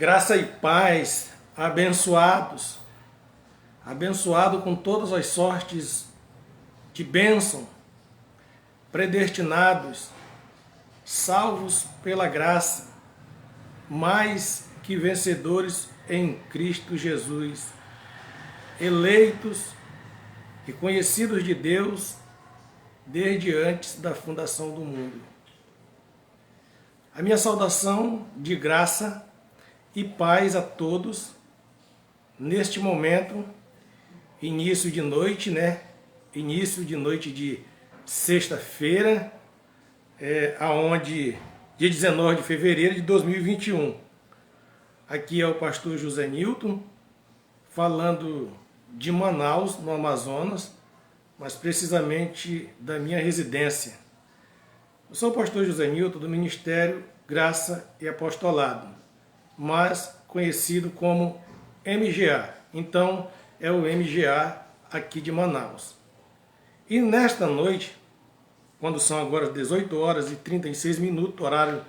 Graça e paz, abençoados, abençoado com todas as sortes de bênção, predestinados, salvos pela graça, mais que vencedores em Cristo Jesus, eleitos e conhecidos de Deus desde antes da fundação do mundo. A minha saudação de graça e paz a todos neste momento, início de noite, Início de noite de sexta-feira, aonde dia 19 de fevereiro de 2021. Aqui é o pastor José Nilton, falando de Manaus, no Amazonas, mas precisamente da minha residência. Eu sou o pastor José Nilton do Ministério Graça e Apostolado, mas conhecido como MGA. Então, é o MGA aqui de Manaus. E nesta noite, quando são agora 18 horas e 36 minutos, horário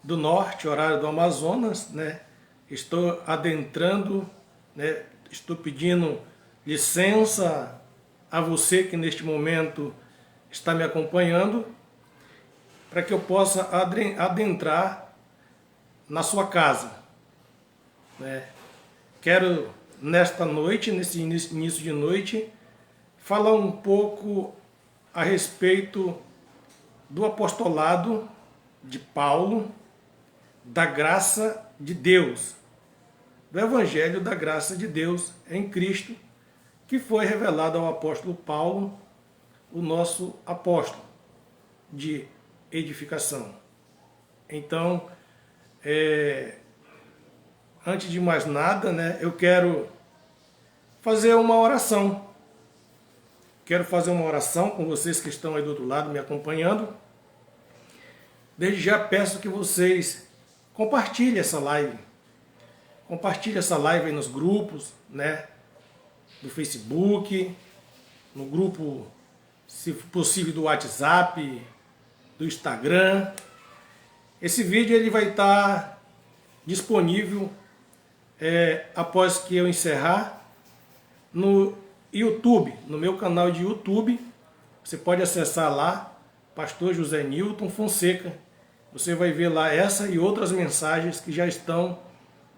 do norte, horário do Amazonas, estou adentrando, estou pedindo licença a você que neste momento está me acompanhando, para que eu possa adentrar na sua casa. Quero, nesta noite, nesse início de noite, falar um pouco a respeito do apostolado de Paulo, da graça de Deus, do Evangelho da graça de Deus em Cristo, que foi revelado ao apóstolo Paulo, o nosso apóstolo de edificação. Então, antes de mais nada, eu quero fazer uma oração. Quero fazer uma oração com vocês que estão aí do outro lado me acompanhando. Desde já peço que vocês compartilhem essa live. Compartilhem essa live aí nos grupos, do Facebook, no grupo, se possível, do WhatsApp, do Instagram. Esse vídeo ele vai estar disponível após que eu encerrar no YouTube, no meu canal de YouTube. Você pode acessar lá, Pastor José Nilton Fonseca. Você vai ver lá essa e outras mensagens que já estão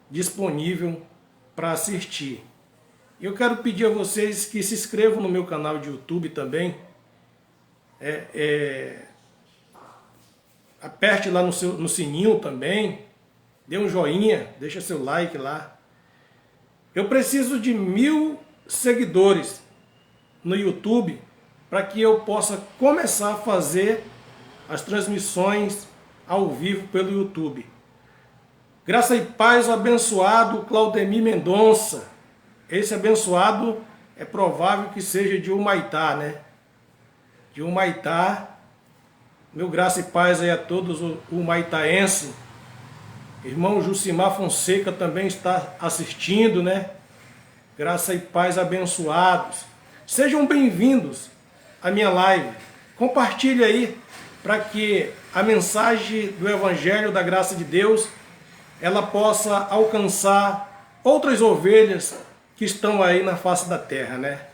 disponíveis para assistir. Eu quero pedir a vocês que se inscrevam no meu canal de YouTube também. Aperte lá no sininho também. Dê um joinha, deixa seu like lá. Eu preciso de 1000 seguidores no YouTube para que eu possa começar a fazer as transmissões ao vivo pelo YouTube. Graça e paz, o abençoado Claudemir Mendonça. Esse abençoado é provável que seja de Humaitá, De Humaitá. Meu graça e paz aí a todos os humaitaenses. Irmão Jucimar Fonseca também está assistindo, Graça e paz, abençoados. Sejam bem-vindos à minha live. Compartilhe aí para que a mensagem do Evangelho da graça de Deus ela possa alcançar outras ovelhas que estão aí na face da terra,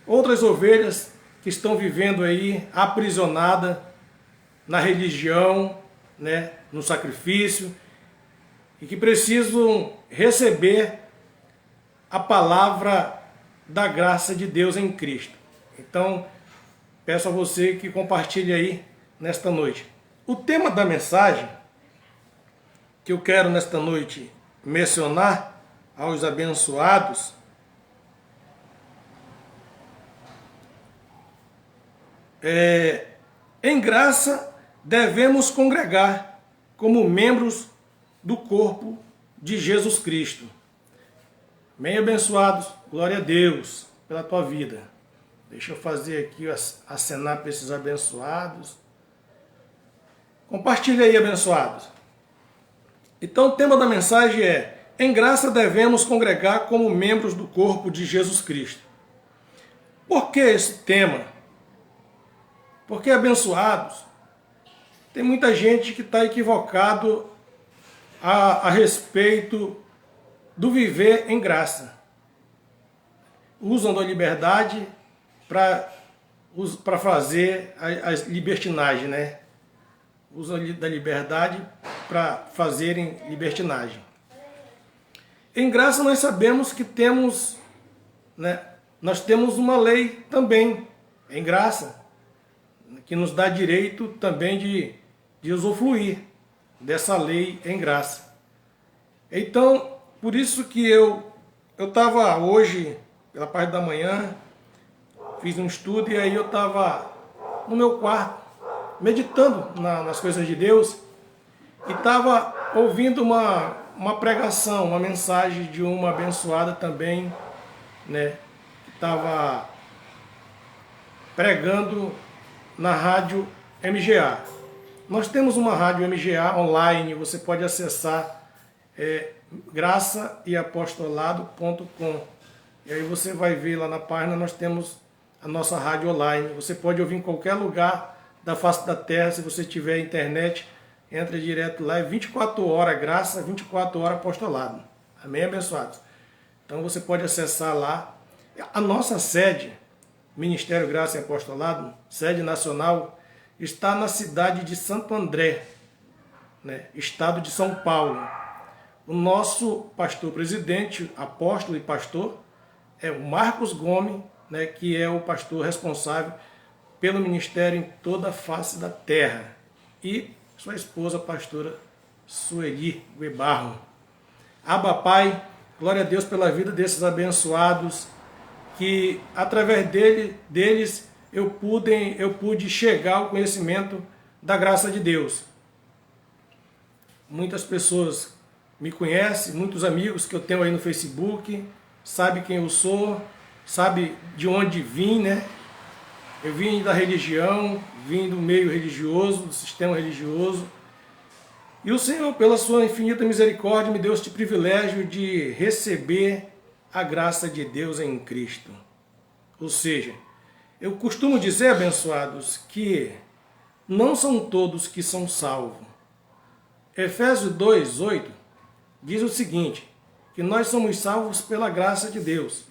Outras ovelhas que estão vivendo aí aprisionadas na religião, no sacrifício, e que precisam receber a palavra da graça de Deus em Cristo. Então, peço a você que compartilhe aí nesta noite. O tema da mensagem que eu quero nesta noite mencionar aos abençoados em graça devemos congregar como membros do corpo de Jesus Cristo. Bem abençoados, glória a Deus pela tua vida. Deixa eu fazer aqui, acenar para esses abençoados. Compartilha aí, abençoados. Então o tema da mensagem é: em graça devemos congregar como membros do corpo de Jesus Cristo. Por que esse tema? Porque, abençoados, tem muita gente que está equivocado a respeito do viver em graça. Usam da liberdade para fazer as libertinagens, né? Usam da liberdade para fazerem libertinagem. Em graça nós sabemos que temos, né, nós temos uma lei também, em graça, que nos dá direito também de usufruir dessa lei em graça. Então, por isso que eu estava hoje, pela parte da manhã, fiz um estudo e aí eu estava no meu quarto, meditando nas coisas de Deus, e estava ouvindo uma pregação, uma mensagem de uma abençoada também, né, que estava pregando na rádio MGA. Nós temos uma rádio MGA online, você pode acessar graçaeapostolado.com, e aí você vai ver lá na página, nós temos a nossa rádio online. Você pode ouvir em qualquer lugar da face da terra. Se você tiver internet, entra direto lá, é 24 horas graça, 24 horas apostolado. Amém, abençoados? Então você pode acessar lá. A nossa sede, Ministério Graça e Apostolado, sede nacional, está na cidade de Santo André, né, estado de São Paulo. O nosso pastor presidente, apóstolo e pastor, é o Marcos Gomes, né, que é o pastor responsável pelo ministério em toda a face da terra. E sua esposa, a pastora Sueli Guebarro. Abba, Pai, glória a Deus pela vida desses abençoados, que através deles eu pude chegar ao conhecimento da graça de Deus. Muitas pessoas me conhecem, muitos amigos que eu tenho aí no Facebook, sabem quem eu sou, sabe de onde vim, né? Eu vim da religião, vim do meio religioso, do sistema religioso. E o Senhor, pela sua infinita misericórdia, me deu este privilégio de receber a graça de Deus em Cristo. Ou seja, eu costumo dizer, abençoados, que não são todos que são salvos. Efésios 2:8 diz o seguinte, que nós somos salvos pela graça de Deus.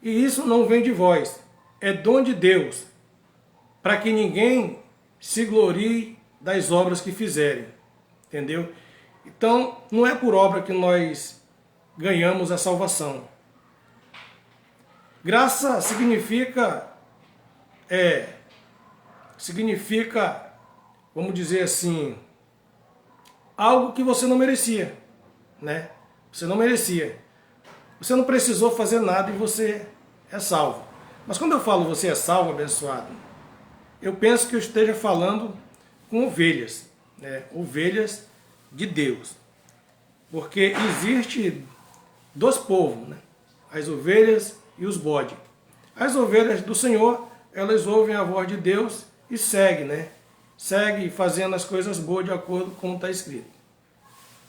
E isso não vem de vós, é dom de Deus, para que ninguém se glorie das obras que fizerem. Entendeu? Então, não é por obra que nós ganhamos a salvação. Graça significa, vamos dizer assim, algo que você não merecia, né? Você não merecia. Você não precisou fazer nada e você é salvo. Mas quando eu falo você é salvo, abençoado, eu penso que eu esteja falando com ovelhas, né? Ovelhas de Deus. Porque existe dois povos, né? As ovelhas e os bodes. As ovelhas do Senhor, elas ouvem a voz de Deus e seguem, né? Seguem fazendo as coisas boas de acordo com como está escrito.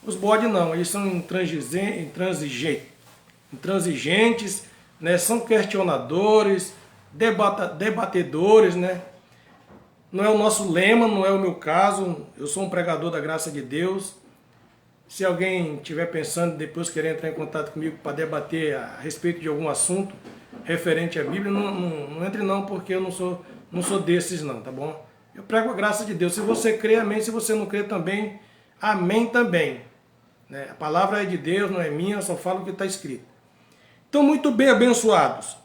Os bodes não, eles são intransigentes, né? São questionadores, debatedores, né? Não é o nosso lema, não é o meu caso, eu sou um pregador da graça de Deus. Se alguém estiver pensando depois querer entrar em contato comigo para debater a respeito de algum assunto referente à Bíblia, não entre não, porque eu não sou desses não, tá bom? Eu prego a graça de Deus. Se você crê, amém. Se você não crê também, amém também. Né? A palavra é de Deus, não é minha, eu só falo o que está escrito. Então, muito bem, abençoados.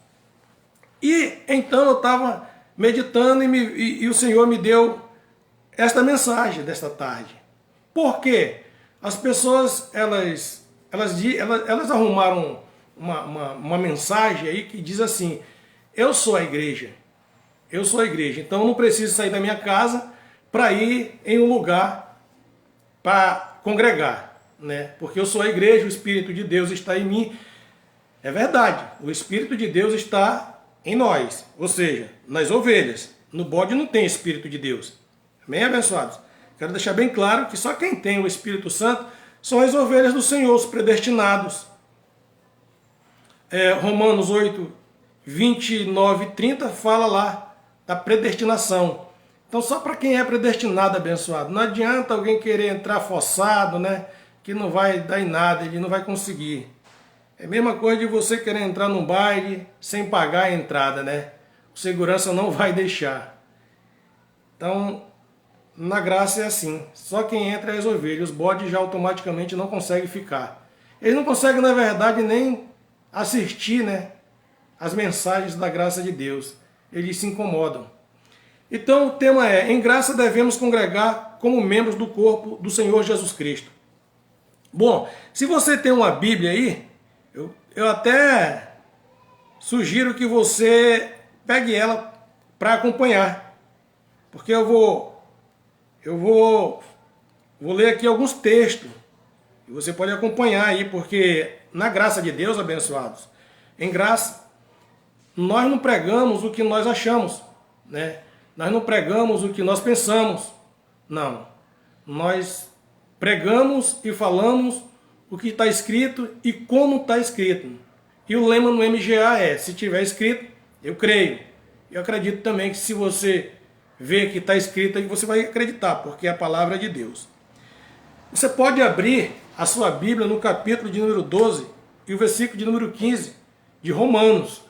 E então eu estava meditando e o Senhor me deu esta mensagem desta tarde. Por quê? As pessoas, elas arrumaram uma mensagem aí que diz assim, eu sou a igreja, então eu não preciso sair da minha casa para ir em um lugar para congregar, né? Porque eu sou a igreja, o Espírito de Deus está em mim. É verdade, o Espírito de Deus está em nós, ou seja, nas ovelhas. No bode não tem Espírito de Deus. Amém, abençoados? Quero deixar bem claro que só quem tem o Espírito Santo são as ovelhas do Senhor, os predestinados. Romanos 8, 29 e 30 fala lá da predestinação. Então só para quem é predestinado, abençoado. Não adianta alguém querer entrar forçado, né? que não vai dar em nada, ele não vai conseguir. É a mesma coisa de você querer entrar num baile sem pagar a entrada, né? O segurança não vai deixar. Então, na graça é assim. Só quem entra é as ovelhas. Os bodes já automaticamente não conseguem ficar. Eles não conseguem, na verdade, nem assistir, né, as mensagens da graça de Deus. Eles se incomodam. Então, o tema é: em graça devemos congregar como membros do corpo do Senhor Jesus Cristo. Bom, se você tem uma Bíblia aí, eu até sugiro que você pegue ela para acompanhar, porque eu vou ler aqui alguns textos e você pode acompanhar aí, porque na graça de Deus, abençoados, em graça, nós não pregamos o que nós achamos, né? Nós não pregamos o que nós pensamos, não. Nós pregamos e falamos o que está escrito e como está escrito. E o lema no MGA é: se tiver escrito, eu creio. Eu acredito também que se você vê que está escrito, você vai acreditar, porque é a palavra de Deus. Você pode abrir a sua Bíblia no capítulo de número 12 e o versículo de número 15 de Romanos.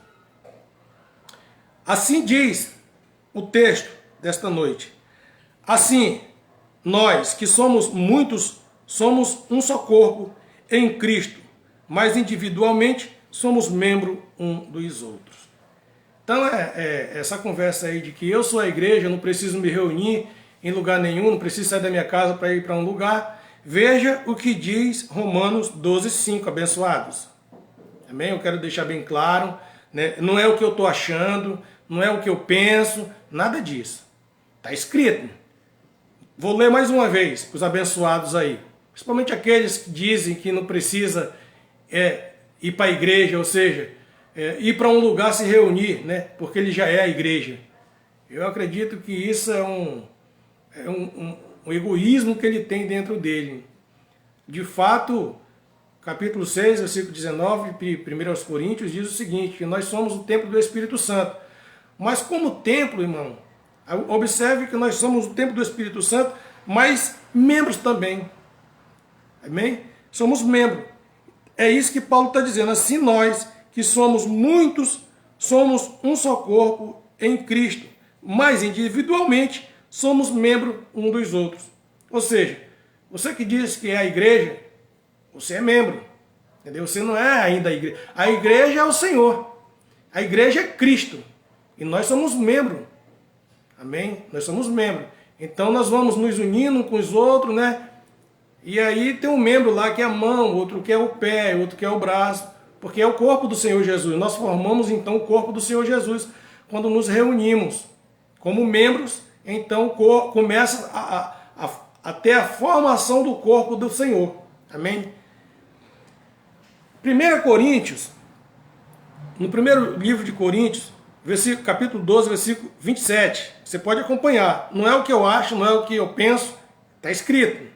Assim diz o texto desta noite: assim, nós que somos muitos, somos um só corpo em Cristo, mas individualmente somos membro um dos outros. Então essa conversa aí de que eu sou a igreja, não preciso me reunir em lugar nenhum, não preciso sair da minha casa para ir para um lugar. Veja o que diz Romanos 12:5, abençoados. Amém? Eu quero deixar bem claro, né? Não é o que eu estou achando, não é o que eu penso, nada disso. Está escrito. Vou ler mais uma vez para os abençoados aí, principalmente aqueles que dizem que não precisa ir para a igreja, ou seja, ir para um lugar se reunir, né? Porque ele já é a igreja. Eu acredito que isso é um egoísmo que ele tem dentro dele. De fato, capítulo 6, versículo 19, 1 Coríntios, diz o seguinte: que nós somos o templo do Espírito Santo. Mas como templo, irmão, observe que nós somos o templo do Espírito Santo, mas membros também. Amém? Somos membros. É isso que Paulo está dizendo. Assim nós, que somos muitos, somos um só corpo em Cristo, mas individualmente somos membros um dos outros. Ou seja, você que diz que é a igreja, você é membro. Entendeu? Você não é ainda a igreja. A igreja é o Senhor. A igreja é Cristo. E nós somos membros. Amém? Nós somos membros. Então nós vamos nos unindo com os outros, né? E aí tem um membro lá que é a mão, outro que é o pé, outro que é o braço, porque é o corpo do Senhor Jesus. Nós formamos então o corpo do Senhor Jesus quando nos reunimos como membros. Então começa a ter a formação do corpo do Senhor. Amém? 1 Coríntios, no primeiro livro de Coríntios, capítulo 12, versículo 27. Você pode acompanhar. Não é o que eu acho, não é o que eu penso. Está escrito.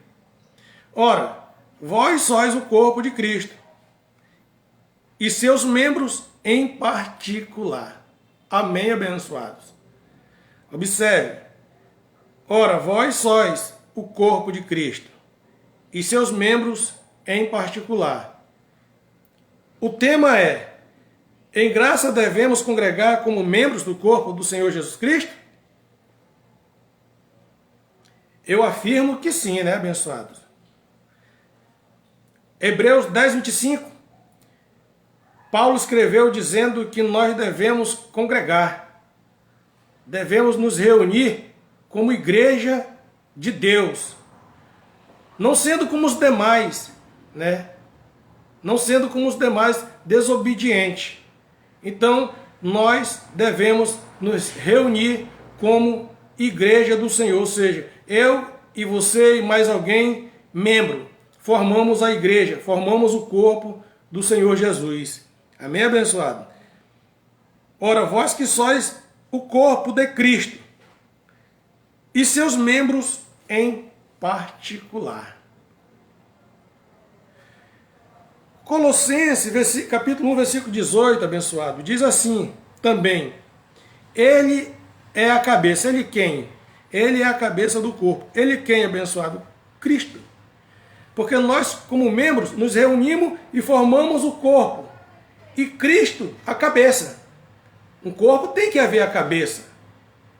Ora, vós sois o corpo de Cristo, e seus membros em particular. Amém, abençoados? Observe. Ora, vós sois o corpo de Cristo, e seus membros em particular. O tema é: em graça devemos congregar como membros do corpo do Senhor Jesus Cristo? Eu afirmo que sim, né, abençoados? Hebreus 10, 25. Paulo escreveu dizendo que nós devemos congregar, devemos nos reunir como igreja de Deus, não sendo como os demais, né? Não sendo como os demais desobedientes. Então, nós devemos nos reunir como igreja do Senhor, ou seja, eu e você e mais alguém, membro, formamos a igreja, formamos o corpo do Senhor Jesus. Amém, abençoado? Ora, vós que sois o corpo de Cristo, e seus membros em particular. Colossenses, capítulo 1, versículo 18, abençoado, diz assim também: ele é a cabeça. Ele quem? Ele é a cabeça do corpo. Ele quem, abençoado? Cristo. Porque nós, como membros, nos reunimos e formamos o corpo. E Cristo, a cabeça. Um corpo tem que haver a cabeça.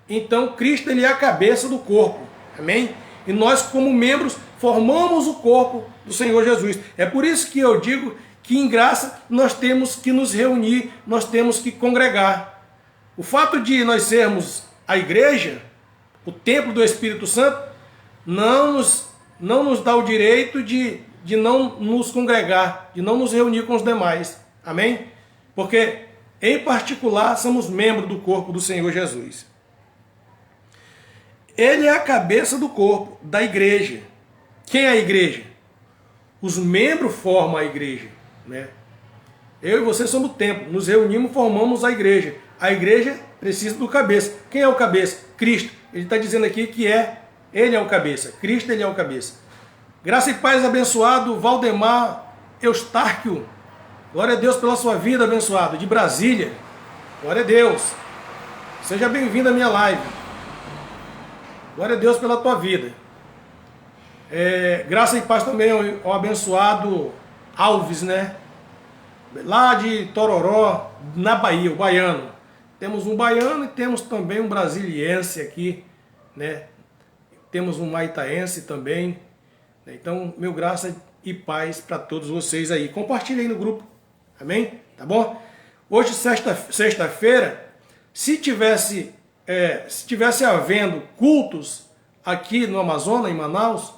Então, Cristo, ele é a cabeça do corpo. Amém? E nós, como membros, formamos o corpo do Senhor Jesus. É por isso que eu digo que em graça nós temos que nos reunir, nós temos que congregar. O fato de nós sermos a igreja, o templo do Espírito Santo, não nos dá o direito de não nos congregar, de não nos reunir com os demais. Amém? Porque, em particular, somos membros do corpo do Senhor Jesus. Ele é a cabeça do corpo, da igreja. Quem é a igreja? Os membros formam a igreja, né? Eu e você somos o templo, nos reunimos, formamos a igreja. A igreja precisa do cabeça. Quem é o cabeça? Cristo. Ele está dizendo aqui que ele é o cabeça. Cristo, ele é o cabeça. Graça e paz, abençoado Valdemar Eustáquio. Glória a Deus pela sua vida, abençoado, de Brasília. Glória a Deus. Seja bem-vindo à minha live. Glória a Deus pela tua vida. Graça e paz também ao abençoado Alves, né? Lá de Tororó, na Bahia, o baiano. Temos um baiano e temos também um brasiliense aqui, né? Temos um maitaense também. Então, meu graça e paz para todos vocês aí. Compartilhe aí no grupo. Amém? Tá bom? Hoje, sexta-feira, se tivesse havendo cultos aqui no Amazonas, em Manaus,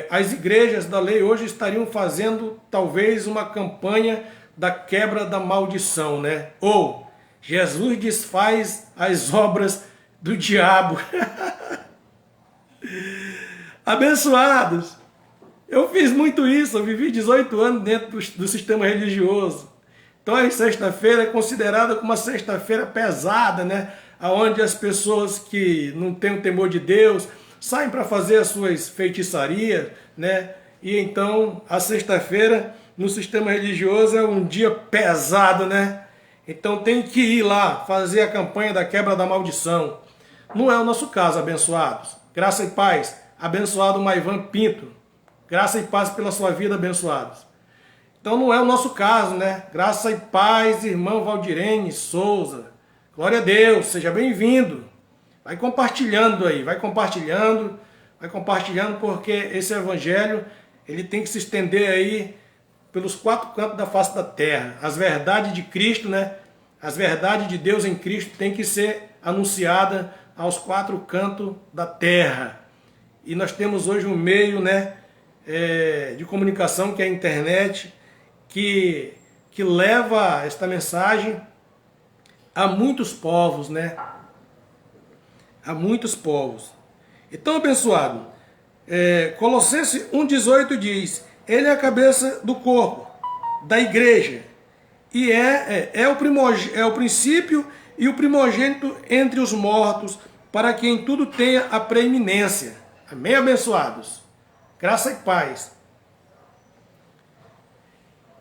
as igrejas da lei hoje estariam fazendo talvez uma campanha da quebra da maldição, né? Ou Jesus desfaz as obras do diabo. Abençoados! Eu fiz muito isso, eu vivi 18 anos dentro do sistema religioso. Então a sexta-feira é considerada como uma sexta-feira pesada, né? Onde as pessoas que não têm o temor de Deus saem para fazer as suas feitiçarias, né? E então a sexta-feira no sistema religioso é um dia pesado, né? Então tem que ir lá fazer a campanha da quebra da maldição. Não é o nosso caso, abençoados. Graça e paz. Abençoado Maivan Pinto. Graça e paz pela sua vida, abençoados. Então não é o nosso caso, né? Graça e paz, irmão Valdirene Souza. Glória a Deus, seja bem-vindo. Vai compartilhando aí, vai compartilhando, porque esse evangelho, ele tem que se estender aí pelos 4 cantos da face da terra. As verdades de Cristo, né? As verdades de Deus em Cristo tem que ser anunciada aos 4 cantos da terra. E nós temos hoje um meio, né, de comunicação, que é a internet, que leva esta mensagem a muitos povos, né? A muitos povos. Então, abençoado, Colossenses 1,18 diz: ele é a cabeça do corpo, da igreja, e é o princípio e o primogênito entre os mortos, para que em tudo tenha a preeminência. Amém, abençoados? Graça e paz.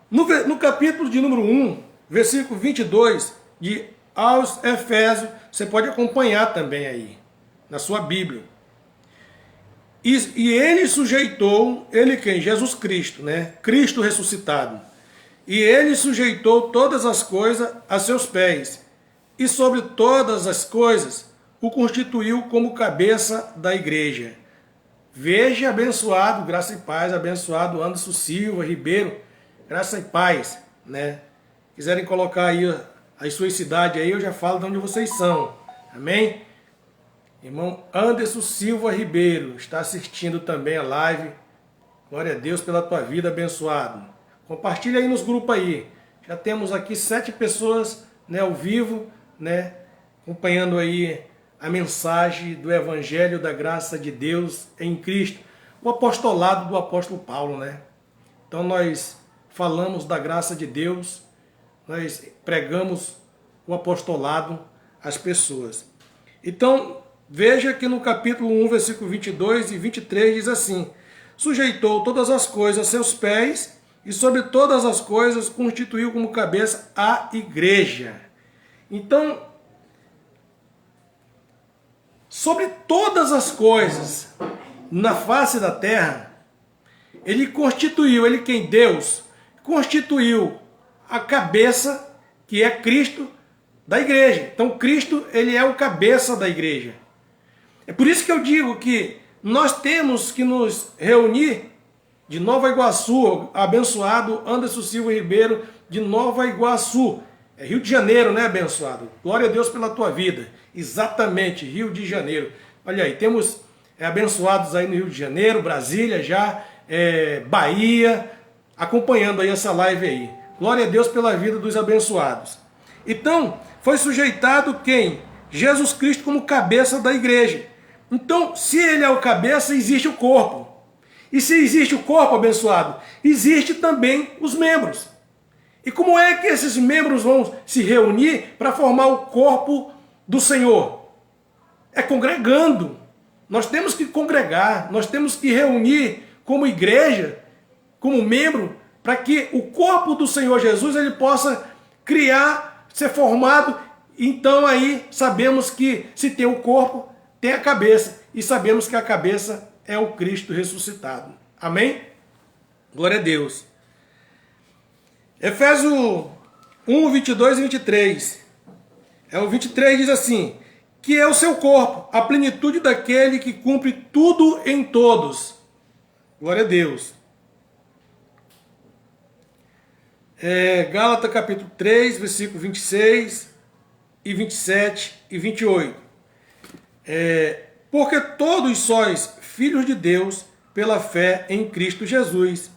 No capítulo de número 1, versículo 22, de aos Efésios, você pode acompanhar também aí, na sua Bíblia. E ele sujeitou, ele quem? Jesus Cristo, né? Cristo ressuscitado. E ele sujeitou todas as coisas a seus pés, e sobre todas as coisas o constituiu como cabeça da igreja. Veja, abençoado, graça e paz, abençoado Anderson Silva Ribeiro, graça e paz, né? Quiserem colocar aí as suas cidades aí, eu já falo de onde vocês são. Amém? Irmão Anderson Silva Ribeiro está assistindo também a live. Glória a Deus pela tua vida, abençoado. Compartilha aí nos grupos aí. Já temos aqui 7 pessoas, né, ao vivo, né, acompanhando aí a mensagem do Evangelho da graça de Deus em Cristo. O apostolado do apóstolo Paulo, né? Então nós falamos da graça de Deus, nós pregamos o apostolado às pessoas. Então, veja que no capítulo 1, versículo 22 e 23 diz assim: sujeitou todas as coisas a seus pés, e sobre todas as coisas constituiu como cabeça a igreja. Então, sobre todas as coisas na face da terra, ele constituiu, ele quem? Deus, constituiu a cabeça, que é Cristo, da igreja. Então Cristo, ele é o cabeça da igreja. É por isso que eu digo que nós temos que nos reunir de Nova Iguaçu, abençoado Anderson Silva Ribeiro, de Nova Iguaçu. É Rio de Janeiro, né, abençoado? Glória a Deus pela tua vida. Exatamente, Rio de Janeiro. Olha aí, temos abençoados aí no Rio de Janeiro, Brasília já, Bahia, acompanhando aí essa live aí. Glória a Deus pela vida dos abençoados. Então, foi sujeitado quem? Jesus Cristo como cabeça da igreja. Então, se ele é o cabeça, existe o corpo. E se existe o corpo, abençoado, existe também os membros. E como é que esses membros vão se reunir para formar o corpo do Senhor? É congregando. Nós temos que congregar, nós temos que reunir como igreja, como membro, para que o corpo do Senhor Jesus ele possa criar, ser formado. Então aí sabemos que se tem o corpo, tem a cabeça. E sabemos que a cabeça é o Cristo ressuscitado. Amém? Glória a Deus. Efésios 1, 22 e 23. O 23 diz assim: que é o seu corpo, a plenitude daquele que cumpre tudo em todos. Glória a Deus. Gálatas capítulo 3, versículo 26 e 27 e 28. Porque todos sois filhos de Deus pela fé em Cristo Jesus.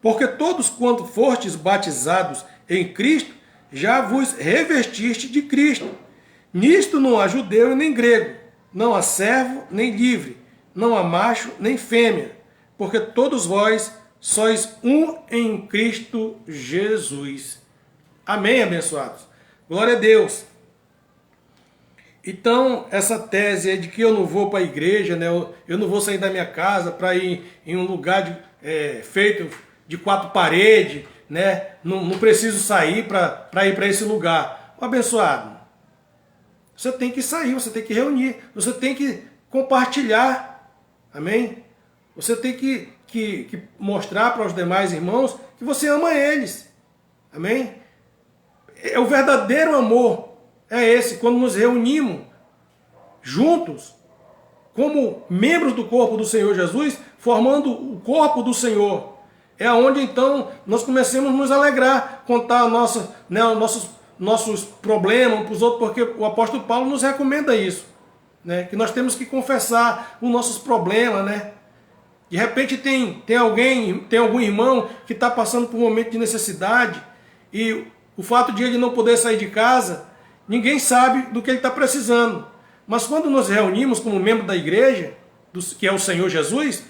Porque todos quanto fostes batizados em Cristo, já vos revestiste de Cristo. Nisto não há judeu e nem grego, não há servo nem livre, não há macho nem fêmea, porque todos vós sois um em Cristo Jesus. Amém, abençoados? Glória a Deus. Então, essa tese é de que eu não vou para a igreja, né? Eu não vou sair da minha casa para ir em um lugar feito de 4 paredes, né? Não preciso sair para ir para esse lugar. Abençoado, você tem que sair, você tem que reunir, você tem que compartilhar, amém? Você tem que mostrar para os demais irmãos que você ama eles, amém? É o verdadeiro amor. É esse, quando nos reunimos juntos, como membros do corpo do Senhor Jesus, formando o corpo do Senhor. É onde então nós começamos a nos alegrar, contar os nossos problemas para os outros, porque o apóstolo Paulo nos recomenda isso, né? Que nós temos que confessar os nossos problemas, né? De repente tem algum irmão que está passando por um momento de necessidade, e o fato de ele não poder sair de casa, ninguém sabe do que ele está precisando. Mas quando nos reunimos como membro da igreja, que é o Senhor Jesus,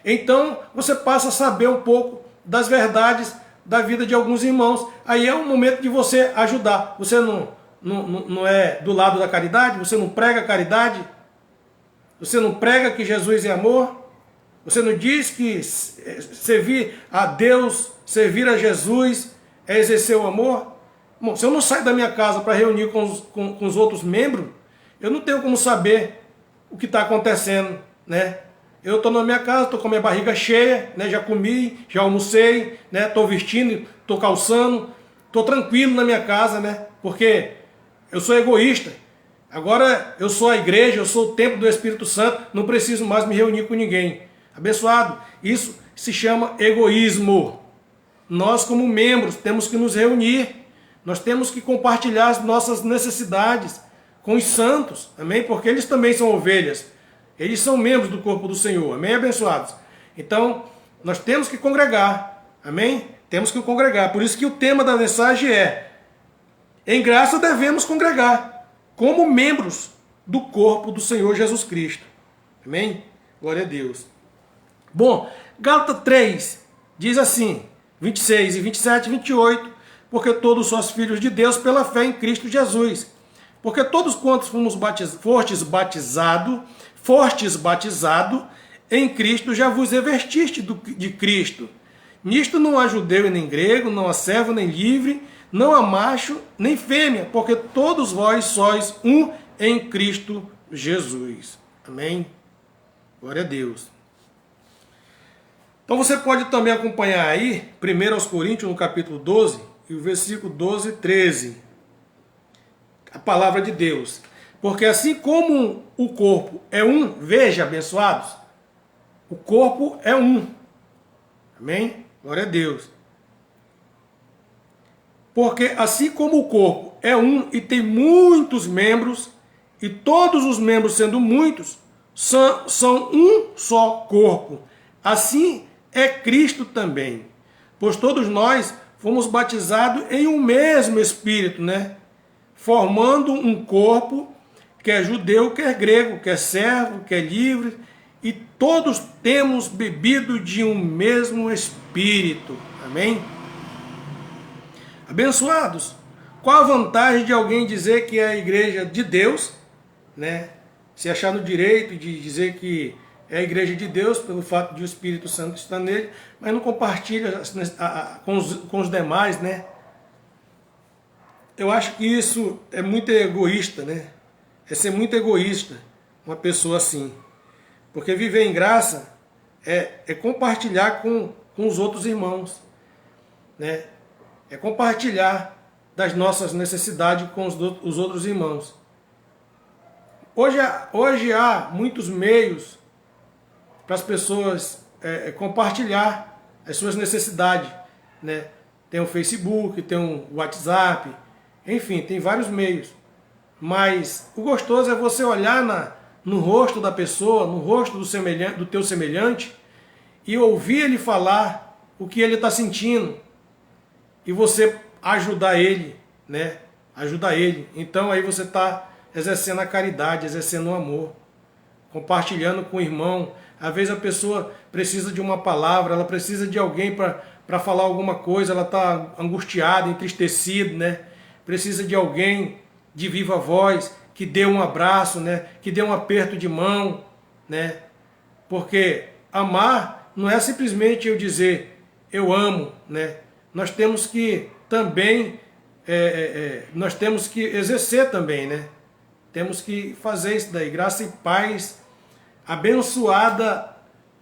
então você passa a saber um pouco das verdades da vida de alguns irmãos. Aí é o momento de você ajudar. Você não é do lado da caridade? Você não prega a caridade? Você não prega que Jesus é amor? Você não diz que servir a Deus, servir a Jesus é exercer o amor? Bom, se eu não saio da minha casa para reunir com os outros membros, eu não tenho como saber o que está acontecendo, né? Eu estou na minha casa, estou com a minha barriga cheia, né? Já comi, já almocei, né? Estou vestindo, estou calçando, estou tranquilo na minha casa, né? Porque eu sou egoísta. Agora eu sou a igreja, eu sou o templo do Espírito Santo, não preciso mais me reunir com ninguém. Abençoado, isso se chama egoísmo. Nós como membros temos que nos reunir. Nós temos que compartilhar as nossas necessidades com os santos, amém? Porque eles também são ovelhas, eles são membros do corpo do Senhor, amém, abençoados? Então, nós temos que congregar, amém? Temos que congregar, por isso que o tema da mensagem é: em graça devemos congregar, como membros do corpo do Senhor Jesus Cristo, amém? Glória a Deus. Bom, Gálatas 3 diz assim, 26 e 27 e 28, porque todos sois filhos de Deus pela fé em Cristo Jesus. Porque todos quantos fostes batizado em Cristo, já vos revestiste de Cristo. Nisto não há judeu e nem grego, não há servo nem livre, não há macho nem fêmea, porque todos vós sois um em Cristo Jesus. Amém? Glória a Deus. Então você pode também acompanhar aí, 1 aos Coríntios, no capítulo 12, e o versículo 12 e 13. A palavra de Deus. Porque assim como o corpo é um, veja, abençoados, o corpo é um. Amém? Glória a Deus. Porque assim como o corpo é um e tem muitos membros, e todos os membros sendo muitos, são um só corpo. Assim é Cristo também. Pois todos nós fomos batizados em um mesmo Espírito, né? Formando um corpo, quer judeu, quer grego, quer servo, quer livre, e todos temos bebido de um mesmo Espírito. Amém? Abençoados, qual a vantagem de alguém dizer que é a igreja de Deus, né? Se achar no direito de dizer que é a igreja de Deus pelo fato de o Espírito Santo estar nele, mas não compartilha com os demais, né? Eu acho que isso é muito egoísta, né? É ser muito egoísta uma pessoa assim. Porque viver em graça é compartilhar com os outros irmãos, né? É compartilhar das nossas necessidades com os outros irmãos. Hoje há muitos meios para as pessoas compartilhar as suas necessidades, né? Tem o Facebook, tem o WhatsApp, enfim, tem vários meios. Mas o gostoso é você olhar no rosto da pessoa, no rosto do teu semelhante, e ouvir ele falar o que ele está sentindo, e você ajudar ele, né? Ajudar ele. Então aí você está exercendo a caridade, exercendo o amor, compartilhando com o irmão. Às vezes a pessoa precisa de uma palavra, ela precisa de alguém para falar alguma coisa, ela está angustiada, entristecida, né? Precisa de alguém de viva voz, que dê um abraço, né? Que dê um aperto de mão, né? Porque amar não é simplesmente eu dizer eu amo, né? Nós temos que também, nós temos que exercer também, né? Temos que fazer isso daí. Graça e paz, abençoada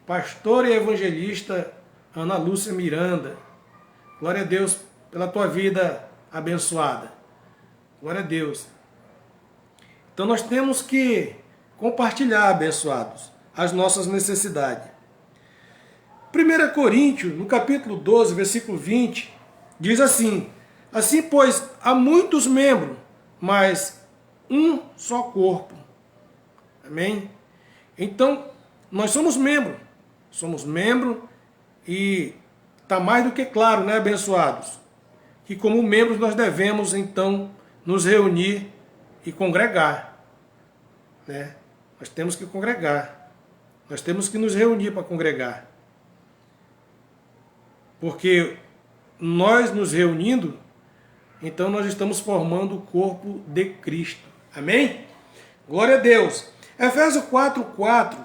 pastora e evangelista Ana Lúcia Miranda. Glória a Deus pela tua vida abençoada. Glória a Deus. Então nós temos que compartilhar, abençoados, as nossas necessidades. 1 Coríntios, no capítulo 12, versículo 20, diz assim: assim, pois, há muitos membros, mas um só corpo. Amém? Então, nós somos membros e está mais do que claro, né, abençoados? Que como membros nós devemos, então, nos reunir e congregar, né? Nós temos que congregar, nós temos que nos reunir para congregar. Porque nós nos reunindo, então nós estamos formando o corpo de Cristo. Amém? Glória a Deus. Efésios 4:4,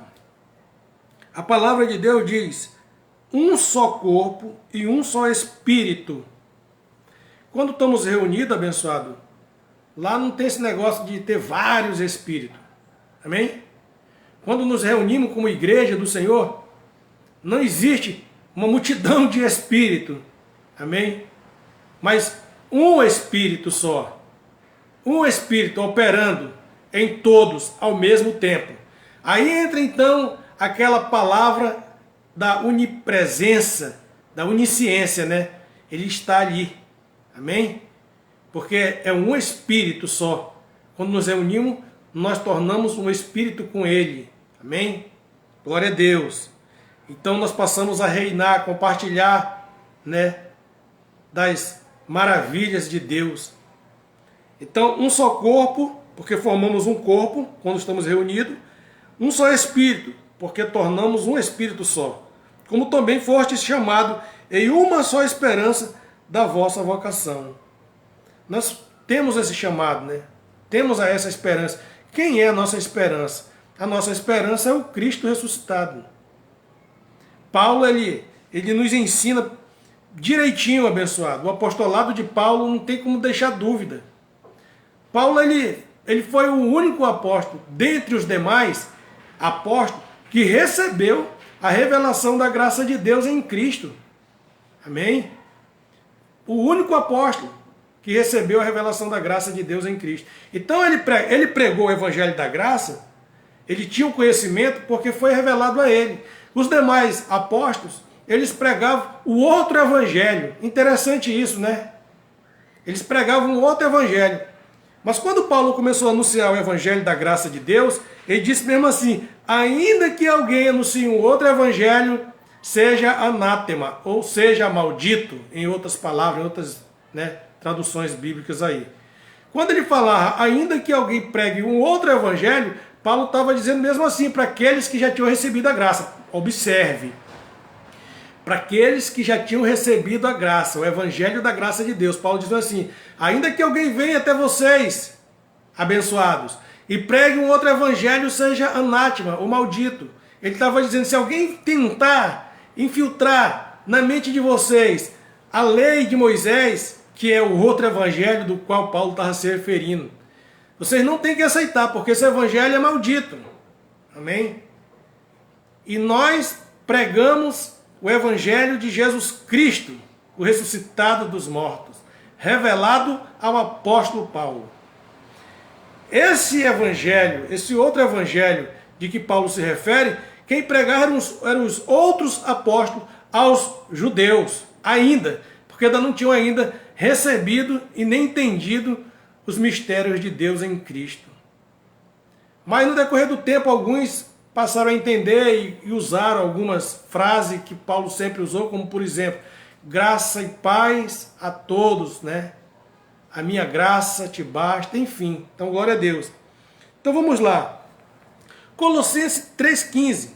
a palavra de Deus diz: um só corpo e um só espírito. Quando estamos reunidos, abençoado, lá não tem esse negócio de ter vários espíritos. Amém? Quando nos reunimos como igreja do Senhor, não existe uma multidão de espírito, amém? Mas um espírito só, um espírito operando em todos ao mesmo tempo. Aí entra então aquela palavra da onipresença, da onisciência, né? Ele está ali, amém? Porque é um espírito só. Quando nos reunimos, nós tornamos um espírito com ele, amém? Glória a Deus. Então nós passamos a reinar, compartilhar, né, das maravilhas de Deus. Então, um só corpo, porque formamos um corpo quando estamos reunidos, um só espírito, porque tornamos um espírito só. Como também fostes chamados em uma só esperança da vossa vocação. Nós temos esse chamado, né? Temos essa esperança. Quem é a nossa esperança? A nossa esperança é o Cristo ressuscitado. Paulo, ele nos ensina direitinho, abençoado. O apostolado de Paulo não tem como deixar dúvida. Paulo, ele foi o único apóstolo, dentre os demais apóstolos, que recebeu a revelação da graça de Deus em Cristo. Amém? O único apóstolo que recebeu a revelação da graça de Deus em Cristo. Então ele pregou o evangelho da graça, ele tinha um conhecimento porque foi revelado a ele. Os demais apóstolos, eles pregavam o outro evangelho. Interessante isso, né? Eles pregavam um outro evangelho. Mas quando Paulo começou a anunciar o evangelho da graça de Deus, ele disse mesmo assim, ainda que alguém anuncie um outro evangelho, seja anátema, ou seja maldito, em outras palavras, em outras, né, traduções bíblicas aí. Quando ele falava, ainda que alguém pregue um outro evangelho, Paulo estava dizendo mesmo assim, para aqueles que já tinham recebido a graça. Observe, para aqueles que já tinham recebido a graça, o evangelho da graça de Deus. Paulo diz assim, ainda que alguém venha até vocês, abençoados, e pregue um outro evangelho, seja anátema, ou maldito. Ele estava dizendo, se alguém tentar infiltrar na mente de vocês a lei de Moisés, que é o outro evangelho do qual Paulo estava se referindo, vocês não têm que aceitar, porque esse evangelho é maldito. Amém? E nós pregamos o evangelho de Jesus Cristo, o ressuscitado dos mortos, revelado ao apóstolo Paulo. Esse evangelho, esse outro evangelho de que Paulo se refere, quem pregava eram os outros apóstolos aos judeus, ainda, porque ainda não tinham ainda recebido e nem entendido os mistérios de Deus em Cristo. Mas no decorrer do tempo, alguns passaram a entender e usaram algumas frases que Paulo sempre usou, como por exemplo, graça e paz a todos, né? A minha graça te basta, enfim. Então, glória a Deus. Então, vamos lá. Colossenses 3,15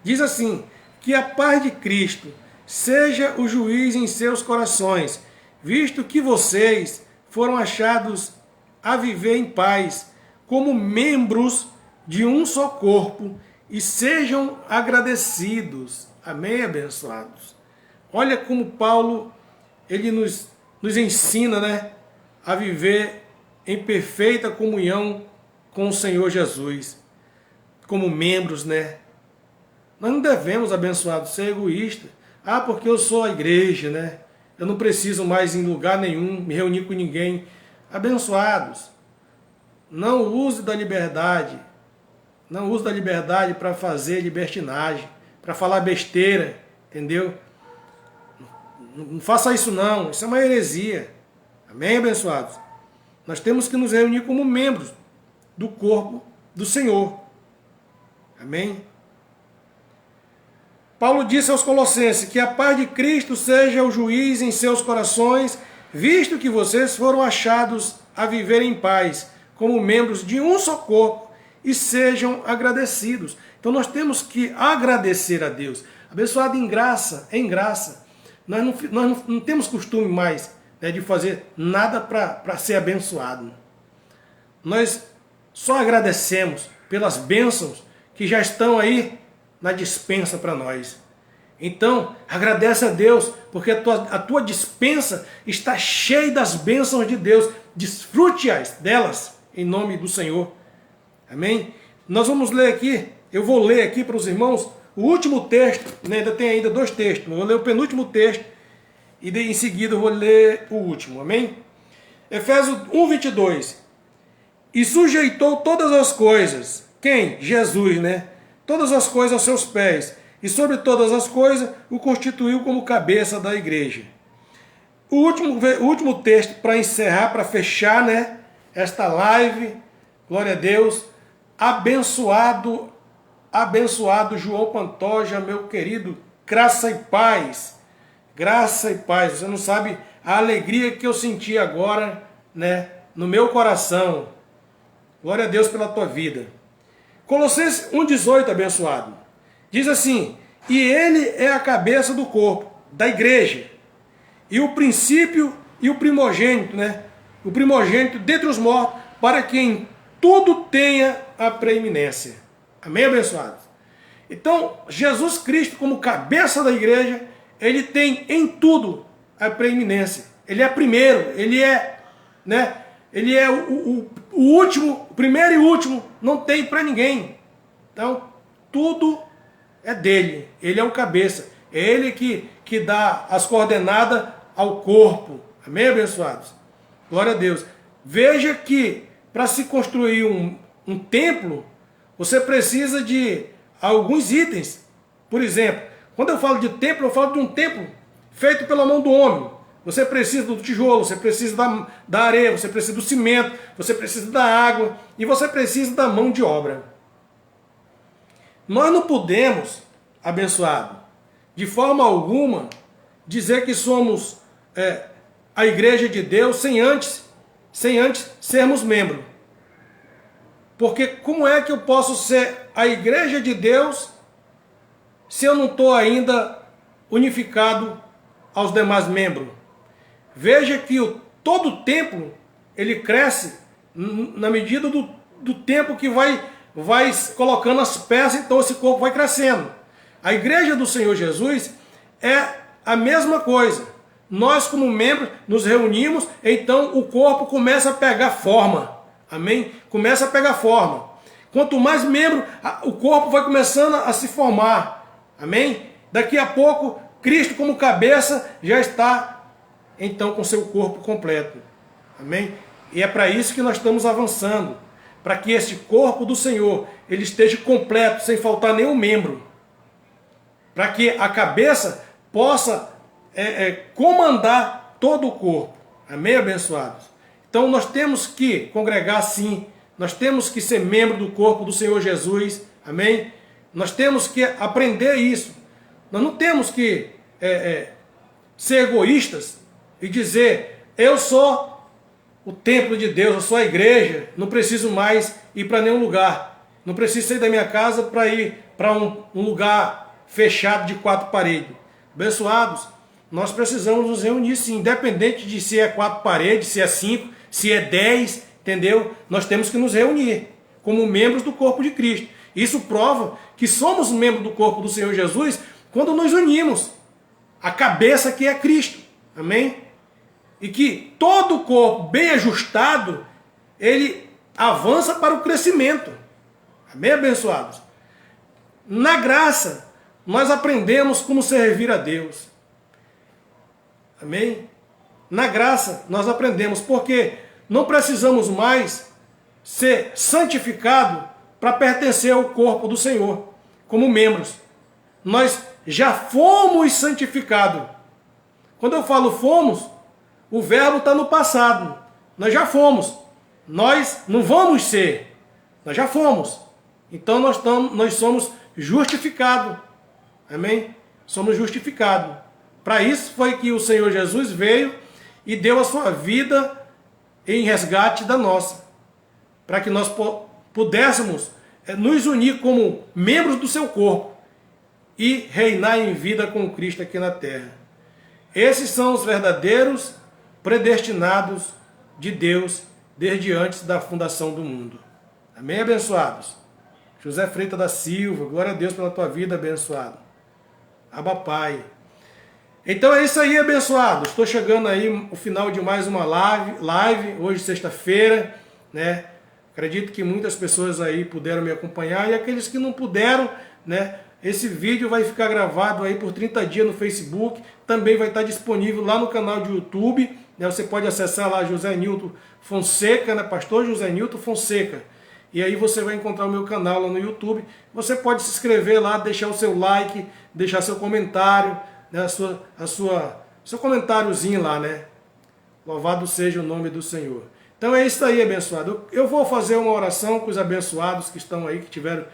diz assim, que a paz de Cristo seja o juiz em seus corações, visto que vocês foram achados a viver em paz, como membros de um só corpo, e sejam agradecidos. Amém, abençoados? Olha como Paulo, ele nos ensina, né, a viver em perfeita comunhão com o Senhor Jesus, como membros, né? Nós não devemos, abençoados, ser egoístas. Ah, porque eu sou a igreja, né? Eu não preciso mais em lugar nenhum me reunir com ninguém. Abençoados, não use da liberdade. Não use da liberdade para fazer libertinagem, para falar besteira, entendeu? Não faça isso não, isso é uma heresia. Amém, abençoados? Nós temos que nos reunir como membros do corpo do Senhor. Amém? Paulo disse aos Colossenses que a paz de Cristo seja o juiz em seus corações, visto que vocês foram achados a viver em paz, como membros de um só corpo, e sejam agradecidos. Então nós temos que agradecer a Deus. Abençoado em graça, em graça. Nós não temos costume mais, né, de fazer nada para ser abençoado. Nós só agradecemos pelas bênçãos que já estão aí na dispensa para nós. Então, agradece a Deus, porque a tua dispensa está cheia das bênçãos de Deus. Desfrute-as delas, em nome do Senhor. Amém? Nós vamos ler aqui, eu vou ler aqui para os irmãos o último texto, né? Ainda tem ainda dois textos, eu vou ler o penúltimo texto e em seguida eu vou ler o último, amém? Efésios 1:22. E sujeitou todas as coisas, quem? Jesus, né? Todas as coisas aos seus pés, e sobre todas as coisas o constituiu como cabeça da igreja. O último texto para encerrar, para fechar, né, esta live, glória a Deus, abençoado João Pantoja, meu querido, graça e paz, você não sabe a alegria que eu senti agora, né, no meu coração, glória a Deus pela tua vida. Colossenses 1,18, abençoado, diz assim, e ele é a cabeça do corpo, da igreja, e o princípio e o primogênito, né, o primogênito dentre os mortos, para que em tudo tenha a preeminência. Amém, abençoados? Então, Jesus Cristo, como cabeça da igreja, ele tem em tudo a preeminência. Ele é primeiro, ele é, né, ele é o último, o primeiro e último, não tem para ninguém. Então, tudo é dele, ele é o cabeça, é ele que dá as coordenadas ao corpo. Amém, abençoados? Glória a Deus. Veja que para se construir um templo, você precisa de alguns itens. Por exemplo, quando eu falo de templo, eu falo de um templo feito pela mão do homem. Você precisa do tijolo, você precisa da areia, você precisa do cimento, você precisa da água e você precisa da mão de obra. Nós não podemos, abençoado, de forma alguma, dizer que somos a igreja de Deus sem antes sermos membro. Porque como é que eu posso ser a igreja de Deus se eu não estou ainda unificado aos demais membros? Veja que todo o templo, ele cresce na medida do tempo que vai colocando as peças, então esse corpo vai crescendo. A igreja do Senhor Jesus é a mesma coisa. Nós, como membros, nos reunimos, então o corpo começa a pegar forma. Amém? Começa a pegar forma. Quanto mais membro, o corpo vai começando a se formar. Amém? Daqui a pouco, Cristo como cabeça já está, então, com seu corpo completo. Amém? E é para isso que nós estamos avançando. Para que este corpo do Senhor, ele esteja completo, sem faltar nenhum membro. Para que a cabeça possa comandar todo o corpo. Amém, abençoados? Então nós temos que congregar sim. Nós temos que ser membro do corpo do Senhor Jesus. Amém? Nós temos que aprender isso. Nós não temos que ser egoístas e dizer, eu sou o templo de Deus, eu sou a igreja, não preciso mais ir para nenhum lugar. Não preciso sair da minha casa para ir para um lugar fechado de 4 paredes. Abençoados, nós precisamos nos reunir sim, independente de se é 4 paredes, se é 5, se é 10, entendeu? Nós temos que nos reunir como membros do corpo de Cristo. Isso prova que somos membros do corpo do Senhor Jesus quando nos unimos. A cabeça que é Cristo. Amém? E que todo o corpo bem ajustado, ele avança para o crescimento. Amém, abençoados? Na graça, nós aprendemos como servir a Deus. Amém? Na graça, nós aprendemos, porque não precisamos mais ser santificados para pertencer ao corpo do Senhor, como membros. Nós já fomos santificados. Quando eu falo fomos, o verbo está no passado. Nós já fomos. Nós não vamos ser. Nós já fomos. Então nós somos justificados. Amém? Somos justificados. Para isso foi que o Senhor Jesus veio e deu a sua vida em resgate da nossa. Para que nós pudéssemos nos unir como membros do seu corpo e reinar em vida com Cristo aqui na terra. Esses são os verdadeiros predestinados de Deus desde antes da fundação do mundo. Amém, abençoados? José Freitas da Silva, glória a Deus pela tua vida, abençoado. Abba Pai. Então é isso aí, abençoados. Estou chegando aí o final de mais uma live hoje sexta-feira, né? Acredito que muitas pessoas aí puderam me acompanhar e aqueles que não puderam, né? Esse vídeo vai ficar gravado aí por 30 dias no Facebook, também vai estar disponível lá no canal de YouTube, né? Você pode acessar lá José Nilton Fonseca, né? Pastor José Nilton Fonseca. E aí você vai encontrar o meu canal lá no YouTube. Você pode se inscrever lá, deixar o seu like, deixar seu comentário, né? Seu comentáriozinho lá, né? Louvado seja o nome do Senhor. Então é isso aí, abençoado. Eu vou fazer uma oração com os abençoados que estão aí, que tiveram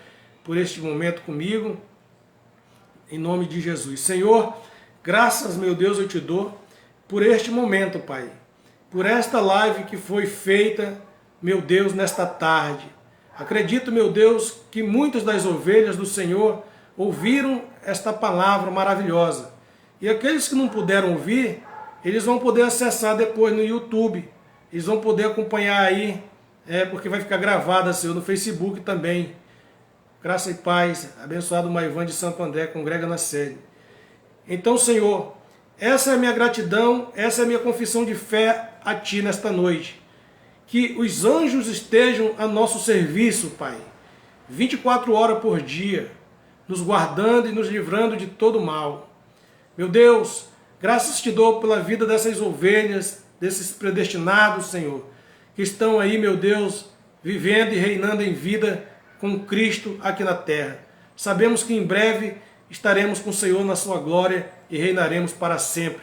por este momento comigo. Em nome de Jesus. Senhor, graças, meu Deus, eu te dou por este momento, Pai. Por esta live que foi feita, meu Deus, nesta tarde. Acredito, meu Deus, que muitas das ovelhas do Senhor ouviram esta palavra maravilhosa. E aqueles que não puderam ouvir, eles vão poder acessar depois no YouTube. Eles vão poder acompanhar aí, porque vai ficar gravada, Senhor, no Facebook também. Graça e paz, abençoado Maivan de Santo André, congrega na sede. Então, Senhor, essa é a minha gratidão, essa é a minha confissão de fé a Ti nesta noite. Que os anjos estejam a nosso serviço, Pai, 24 horas por dia, nos guardando e nos livrando de todo mal. Meu Deus, graças te dou pela vida dessas ovelhas, desses predestinados, Senhor, que estão aí, meu Deus, vivendo e reinando em vida com Cristo aqui na terra. Sabemos que em breve estaremos com o Senhor na sua glória e reinaremos para sempre.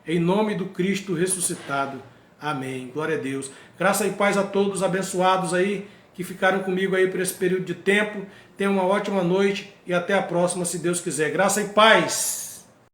Em nome do Cristo ressuscitado. Amém. Glória a Deus. Graça e paz a todos abençoados aí que ficaram comigo aí por esse período de tempo. Tenham uma ótima noite e até a próxima, se Deus quiser. Graça e paz.